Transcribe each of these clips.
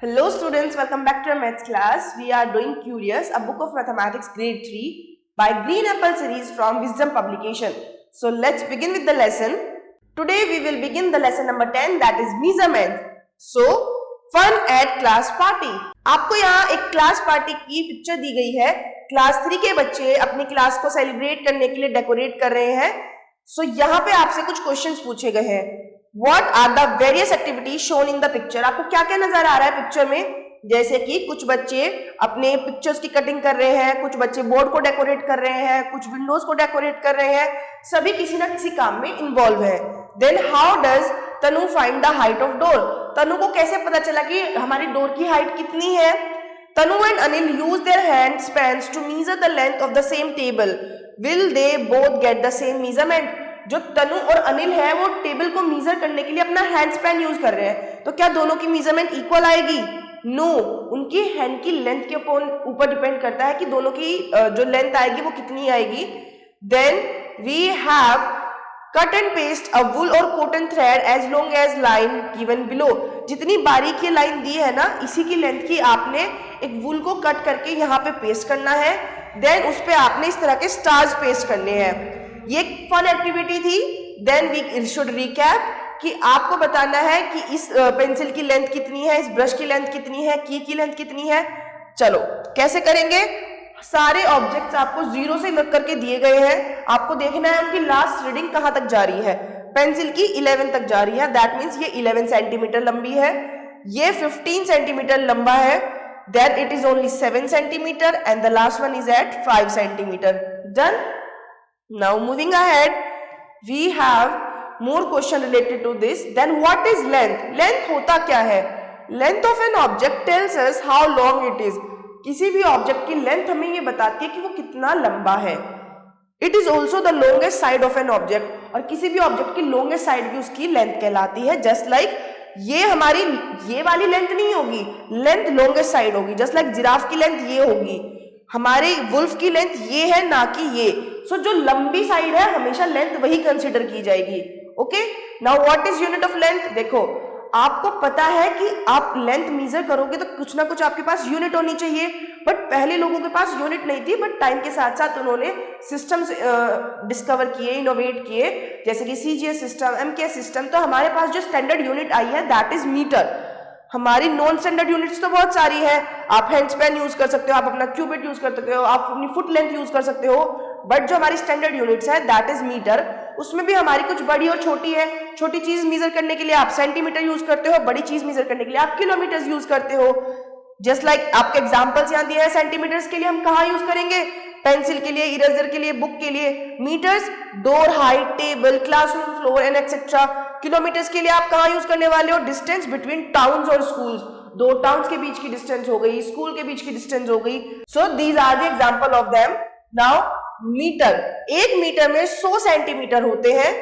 Hello students, welcome back to our maths class. We are doing Curious, a book of mathematics grade 3 by Green Apple series from Wisdom Publication. So let's begin with the lesson. Today we will begin the lesson number 10, that is measurement. So fun at class party. आपको यहाँ एक class party की picture दी गई है. Class 3 के बच्चे अपनी class को सेलिब्रेट करने के लिए डेकोरेट कर रहे हैं. So यहाँ पे आपसे कुछ क्वेश्चंस पूछे गए हैं. What are the various activities shown in the picture? आपको क्या क्या नजर आ रहा है पिक्चर में? जैसे कि कुछ बच्चे अपने पिक्चर्स की कटिंग कर रहे हैं, कुछ बच्चे बोर्ड को डेकोरेट कर रहे हैं, कुछ विंडोज को डेकोरेट कर रहे हैं. सभी किसी ना किसी काम में इन्वॉल्व है. Then how does Tanu find the height of door? तनु को कैसे पता चला कि हमारी डोर की हाइट कितनी है? तनु and Anil use their hand spans to measure the length of the same table. Will they both get the same measurement? जो तनु और अनिल है वो टेबल को मीजर करने के लिए अपना हैंड स्पैन यूज कर रहे हैं, तो क्या दोनों की मेजरमेंट इक्वल आएगी? नो, उनकी हैंड की लेंथ के ऊपर डिपेंड करता है कि दोनों की जो लेंथ आएगी वो कितनी आएगी. Then we have cut and paste a wool or cotton thread as long as line given below. जितनी बारीक ये लाइन दी है ना, इसी की लेंथ की आपने एक वुल को कट करके यहाँ पे पेस्ट करना है. देन उस पे आपने इस तरह के स्टार्स पेस्ट करने हैं. ये एक फन एक्टिविटी थी. देन वी शुड रिकैप कि आपको बताना है कि इस पेंसिल की लेंथ कितनी है, इस ब्रश की लेंथ कितनी है, की लेंथ कितनी है. चलो कैसे करेंगे? सारे ऑब्जेक्ट्स आपको 0 से लग करके दिए गए हैं. आपको देखना है उनकी लास्ट रीडिंग कहां तक जा रही है. पेंसिल की 11 तक जा रही है, दैट मीन्स ये 11 सेंटीमीटर लंबी है. ये 15 सेंटीमीटर लंबा है, then it is only 7 centimetre and the last one is at 5 centimetre. Done. Now moving ahead, we have more question related to this. Then what is length? Length होता क्या है? Length of an object tells us how long it is. किसी भी object की length हमें ये बताती है कि वो कितना लंबा है. It is also the longest side of an object. और किसी भी ऑब्जेक्ट की longest side भी उसकी लेंथ कहलाती है. Just like ये हमारी ये वाली लेंथ नहीं होगी, लेंथ longest side होगी. Just like जिराफ की लेंथ ये होगी, हमारे वुल्फ की लेंथ ये है, ना कि ये. सो जो लंबी साइड है हमेशा लेंथ वही कंसीडर की जाएगी. Okay, now what is unit of length? देखो, आपको पता है कि आप लेंथ मेजर करोगे तो कुछ ना कुछ आपके पास यूनिट होनी चाहिए. बट पहले लोगों के पास यूनिट नहीं थी, बट टाइम के साथ साथ उन्होंने सिस्टम्स डिस्कवर किए, इनोवेट किए, जैसे कि सीजीएस सिस्टम, एमकेएस सिस्टम. तो हमारे पास जो स्टैंडर्ड यूनिट आई है दैट इज मीटर. हमारी नॉन स्टैंडर्ड यूनिट्स तो बहुत सारी है. आप हैंड स्पैन यूज कर सकते हो, आप अपना क्यूबिट यूज कर सकते हो, आप अपनी फुट लेंथ यूज कर सकते हो. बट जो हमारी स्टैंडर्ड यूनिट्स है दैट इज मीटर. उसमें भी हमारी कुछ बड़ी और छोटी है. छोटी चीज मेजर करने के लिए आप सेंटीमीटर यूज करते हो, बड़ी चीज मेजर करने के लिए आप किलोमीटर यूज करते हो. जस्ट लाइक आपके एग्जाम्पल्स यहाँ दिए हैं. सेंटीमीटर्स के लिए हम कहाँ यूज करेंगे? पेंसिल के लिए, इरेजर के लिए, बुक के लिए. Metres door height, table, classroom floor and etcetera. Kilometres के लिए आप कहाँ यूज करने वाले हो? डिस्टेंस बिटवीन टाउन्स और स्कूल्स. दो टाउन्स के बीच की डिस्टेंस हो गई, स्कूल के बीच की डिस्टेंस हो गई. So these are the example of them. Now metre, 1 metre में 100 सेंटीमीटर होते हैं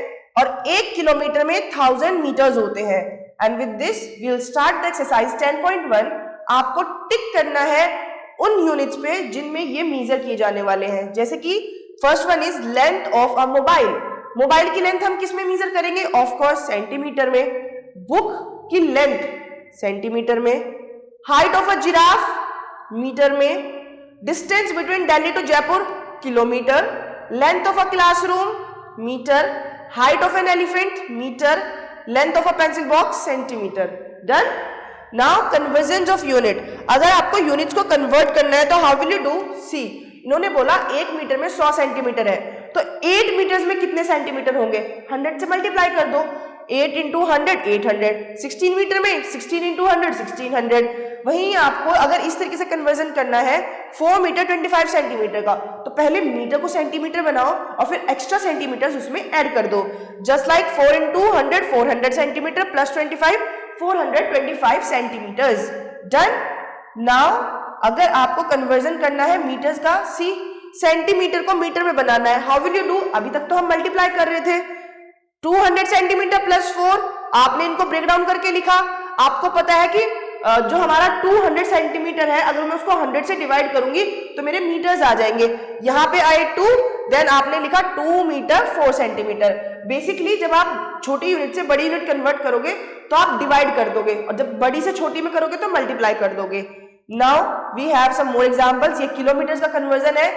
और 1 किलोमीटर में 1000 मीटर्स होते हैं. And with this we will start the exercise 10.1. आपको टिक करना है उन यूनिट्स पे जिनमें ये मेजर किए जाने वाले हैं. जैसे कि first one is length of a mobile. Mobile की लेंथ हम किस में मेजर करेंगे? ऑफ कोर्स सेंटीमीटर में. बुक की लेंथ सेंटीमीटर में. Height of a giraffe metre में. Distance between Delhi to Jaipur kilometre. Length of a classroom metre. Height of an elephant metre. Length of a pencil box centimetre. Done. Now conversion of unit. अगर आपको units को convert करना है तो how will you do? See, इन्होंने बोला 1 metre में 100 centimetre है, तो 8 मीटर्स में कितने सेंटीमीटर होंगे? 100 से मल्टीप्लाई कर दो. 8 इंटू 100 800. 16 मीटर में 16 इंटू 100 1600. वहीं आपको अगर इस तरीके से कन्वर्जन करना है 4 मीटर 25 सेंटीमीटर का, तो पहले मीटर को सेंटीमीटर बनाओ और फिर एक्स्ट्रा सेंटीमीटर उसमें ऐड कर दो. Just like 4 into 100 400 centimetre plus 25 425 centimetres. Done. Now अगर आपको कन्वर्जन करना है मीटर्स का, सी, सेंटीमीटर को मीटर में बनाना है. How will you do? अभी तक तो हम मल्टीप्लाई कर रहे थे. 200 सेंटीमीटर प्लस 4, आपने इनको ब्रेक डाउन करके लिखा. आपको पता है कि जो हमारा 200 सेंटीमीटर है, अगर मैं उसको 100 से डिवाइड करूंगी तो मेरे मीटर्स आ जाएंगे. यहाँ पे आए 2, देन आपने लिखा 2 मीटर 4 सेंटीमीटर. बेसिकली जब आप छोटी यूनिट से बड़ी यूनिट कन्वर्ट करोगे तो आप डिवाइड कर दोगे, और जब बड़ी से छोटी में करोगे तो मल्टीप्लाई कर दोगे। Now we have some more examples. ये किलोमीटर का कन्वर्जन है,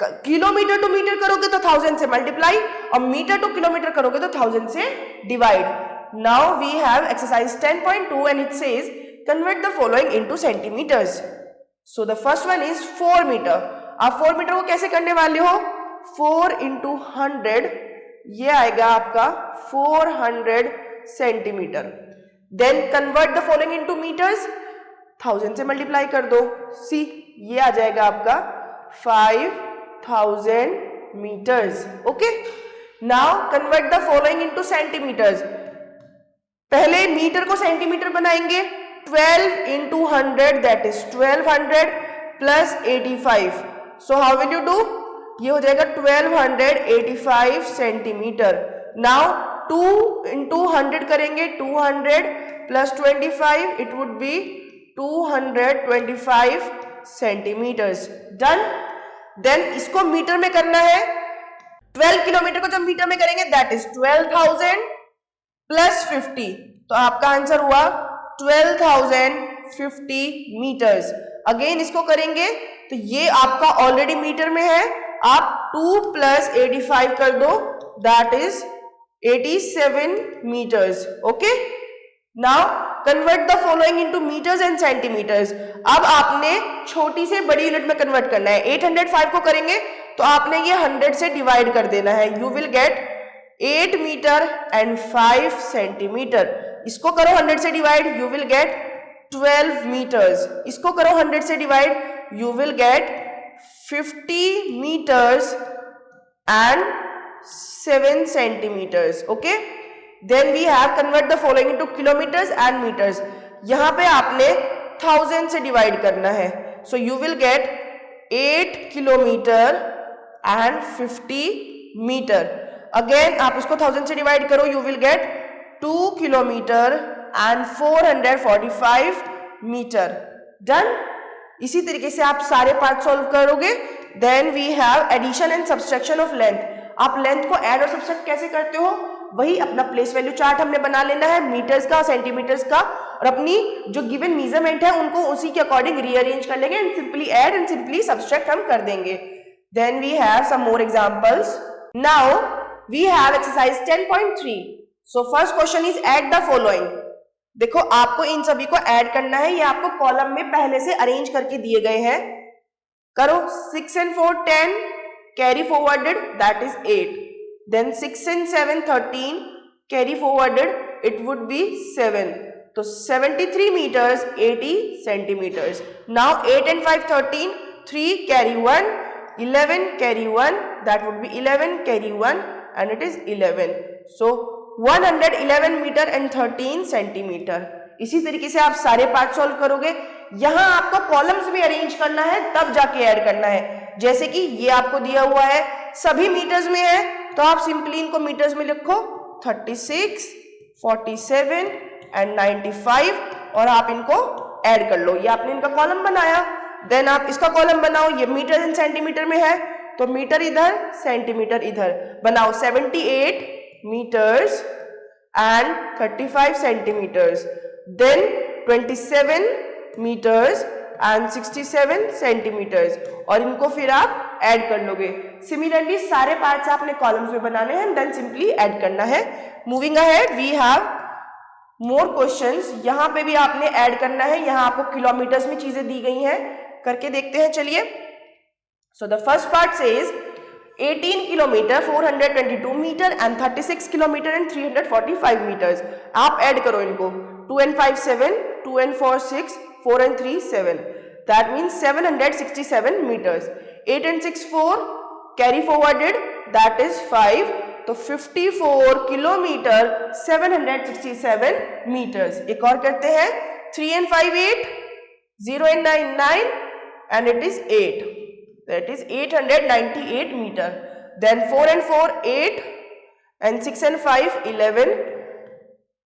किलोमीटर टू मीटर करोगे तो 1000 से मल्टीप्लाई, और मीटर टू किलोमीटर करोगे तो 1000 से divide. Now we have exercise 10.2 and it says convert the following into centimetres. So the first one is 4 metre. आप 4 मीटर को कैसे करने वाले हो, 4 into 100, ये आएगा आपका 400 centimetre. Then convert the following into metres, 1000 से मल्टीप्लाई कर दो, सी ये आ जाएगा आपका 5000 metres. Okay, now convert the following into centimetres. पहले मीटर को सेंटीमीटर बनाएंगे, 12 into 100 that is 1200 plus 85। So how will you do, ये हो जाएगा 1285 सेंटीमीटर। नाउ 2 into 100 करेंगे, 200 plus 25 it would be 225 centimetres. Done. Then इसको मीटर में करना है, 12 किलोमीटर को जब मीटर में करेंगे दैट इज 12,000 प्लस 50, तो आपका आंसर हुआ 12,050 मीटर्स। अगेन इसको करेंगे तो ये आपका ऑलरेडी मीटर में है, आप 2 प्लस 85 कर दो that is 87 meters. Okay, now convert the following into meters and centimeters. अब आपने छोटी से बड़ी यूनिट में कन्वर्ट करना है. 805 को करेंगे तो आपने ये 100 से डिवाइड कर देना है. You will get 8 meter and 5 centimeter. इसको करो 100 से divide, you will get 12 meters. इसको करो 100 से divide, you will get 50 meters and 7 centimeters. Okay, then we have convert the following into kilometers and meters. यहाँ पे आपने 1000 से डिवाइड करना है, so you will get 8 kilometer and 50 meter. Again आप इसको 1000 से डिवाइड करो, you will get 2 kilometer and 445 meter. Done. इसी तरीके से आप सारे पार्ट सॉल्व करोगे. Then we have addition and subtraction of length. आप लेंथ को ऐड और सब्सट्रैक्ट कैसे करते हो, वही अपना प्लेस वैल्यू चार्ट हमने बना लेना है मीटर्स का, सेंटीमीटर्स का, और अपनी जो गिवन मेजरमेंट है उनको उसी के अकॉर्डिंग रीअरेंज कर लेंगे and simply add and simply subtract हम कर देंगे. Then we have some more examples. Now we have exercise 10.3. So first question is add the following. देखो आपको इन सभी को ऐड करना है, ये आपको कॉलम में पहले से अरेंज करके दिए गए हैं. करो 6 and 4 10, carry forwarded that is 8. Then 6 and 7 13, carry forwarded it would be 7. So 73 meters 80 centimeters. Now 8 and 5 13, 3 carry 1, 11 carry 1 that would be 11 carry 1 and it is 11. So 111 meter and 13 centimeter. इसी तरीके से आप सारे पार्ट सॉल्व करोगे. यहां आपको columns भी arrange करना है तब जाके ऐड करना है. जैसे कि ये आपको दिया हुआ है सभी मीटर्स में है तो आप सिंपली इनको मीटर्स में लिखो 36, 47 एंड 95 और आप इनको ऐड कर लो. ये आपने इनका कॉलम बनाया. देन आप इसका कॉलम बनाओ, ये मीटर एंड सेंटीमीटर में है तो मीटर इधर सेंटीमीटर इधर बनाओ. 78 metres and 35 centimetres. Then 27 metres and 67 centimetres और इनको फिर आप ऐड कर लोगे. सिमिलरली सारे पार्ट्स आपने कॉलम्स में बनाने हैं देन सिंपली ऐड करना है. Moving ahead we have more questions. यहाँ पे भी आपने ऐड करना है. यहाँ आपको किलोमीटर्स में चीजें दी गई हैं, करके देखते हैं. चलिए. So the first part says 18 kilometre 422 metre and 36 kilometre and 345 metres. आप ऐड करो इनको. 2 and 5 7, 2 and 4 6, 4 and 3 7. That means 767 meters. 8 and 6 4, carry forwarded that is 5. तो 54 किलोमीटर 767 meters. एक और करते हैं. 3 and 5 8, 0 and 9 9 and it is 8. That is 898 meter. Then 4 and 4 8 and 6 and 5 11.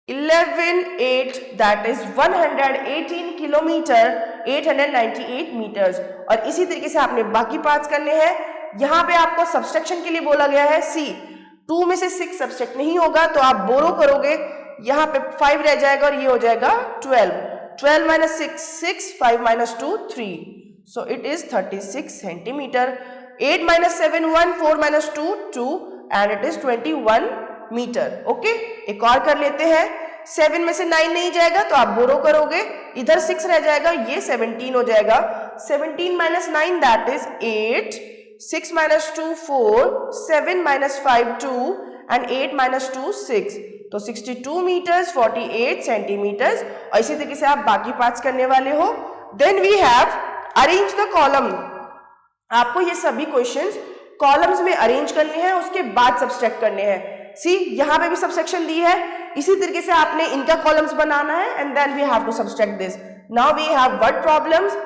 11 8 that is 118 kilometre 898 metres. और इसी तरीके से आपने बाकी पार्ट्स करने हैं. यहाँ पे आपको सब्सट्रैक्शन के लिए बोला गया है. सी 2 में से 6 सब्सट्रैक्ट नहीं होगा तो आप बोरो करोगे यहाँ पे 5 रह जाएगा और ये हो जाएगा 12. 12 minus 6, 6, 5 minus 2, 3. So it is 36 centimeter. 8 minus 7, 1, 4 minus 2, 2 and it is 21 meter. Okay? एक और कर लेते हैं. 7 में से 9 नहीं जाएगा तो आप बोरो करोगे, इधर 6 रह जाएगा, ये 17 हो जाएगा. 17 minus 9 that is 8. 6 minus 2, 4. 7 minus 5, 2 and 8 minus 2, 6. तो 62 मीटर्स 48 सेंटीमीटर्स. और इसी तरीके से आप बाकी पार्ट्स करने वाले हो. Then we have arrange the column. आपको ये सभी क्वेश्चंस कॉलम्स में अरेंज करने हैं, उसके बाद सब्सट्रैक्ट करने हैं. सी यहाँ पे भी सबसेक्शन दी है, इसी तरीके से आपने इनका कॉलम्स बनाना है and then we have to subtract this. Now we have word problems.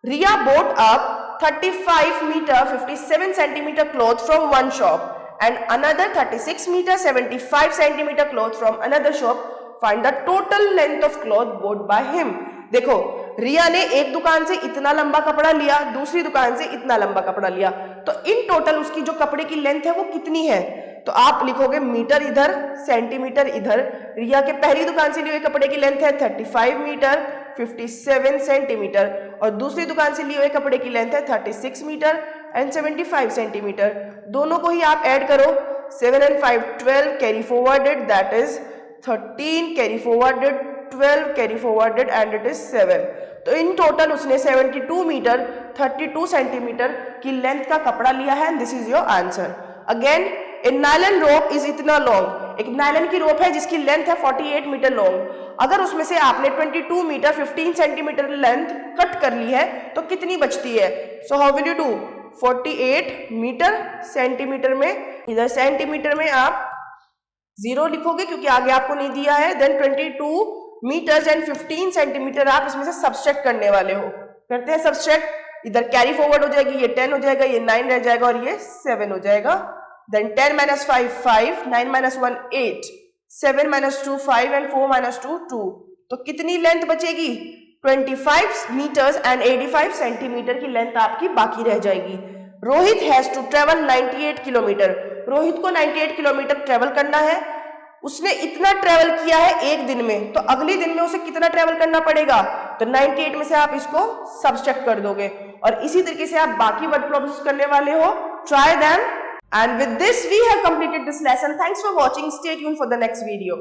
Riya bought up 35 meter 57 centimeter cloth from one shop and another 36 meter 75 centimeter cloth from another shop. Find the total length of cloth bought by him. देखो, रिया ने एक दुकान से इतना लंबा कपड़ा लिया, दूसरी दुकान से इतना लंबा कपड़ा लिया, तो इन टोटल उसकी जो कपड़े की लेंथ है वो कितनी है. तो आप लिखोगे मीटर इधर, सेंटीमीटर इधर. रिया के पहली दुकान से लिए हुए कपड़े की लेंथ है 35 मीटर 57 सेंटीमीटर और दूसरी दुकान से लिए हुए कपड़े की लेंथ है 36 मीटर एंड 75 सेंटीमीटर. दोनों को ही आप ऐड करो. 7 and 5 12 carry forwarded that is 13 carry forwarded 12 carry forwarded and it is 7. तो इन टोटल उसने 72 मीटर 32 सेंटीमीटर की लेंथ का कपड़ा लिया है. This is your answer. Again A nylon rope is इतना लॉन्ग. एक नायलॉन की रोप है जिसकी लेंथ है 48 मीटर लॉन्ग. अगर उसमें से आपने 22 मीटर 15 सेंटीमीटर लेंथ कट कर ली है तो कितनी बचती है. So how will you do. 48 metre centimetre में, इधर सेंटीमीटर में आप 0 लिखोगे क्योंकि आगे आपको नहीं दिया है. देन 22 मीटर्स एंड 15 सेंटीमीटर आप इसमें से सब्सट्रैक्ट करने वाले हो. करते हैं सब्सट्रैक्ट. इधर कैरी फॉरवर्ड हो जाएगी, ये 10 हो जाएगा, ये 9 रह जाएगा और ये 7 हो जाएगा. Then 10 minus 5 5, 9 minus 1 8, 7 minus 2 5 and 4 minus 2 2. तो कितनी लेंथ बचेगी. 25 मीटर्स एंड 85 सेंटीमीटर की लेंथ आपकी बाकी रह जाएगी. Rohit has to travel 98 kilometre. Rohit को 98 किलोमीटर ट्रेवल करना है. उसने इतना ट्रेवल किया है एक दिन में, तो अगले दिन में उसे कितना ट्रेवल करना पड़ेगा. तो 98 में से आप इसको सब्सट्रैक्ट कर दोगे और इसी तरीके से आप बाकी वर्ड प्रॉब्लम्स करने वाले हो. Try them. And with this, we have completed this lesson. Thanks for watching. Stay tuned for the next video.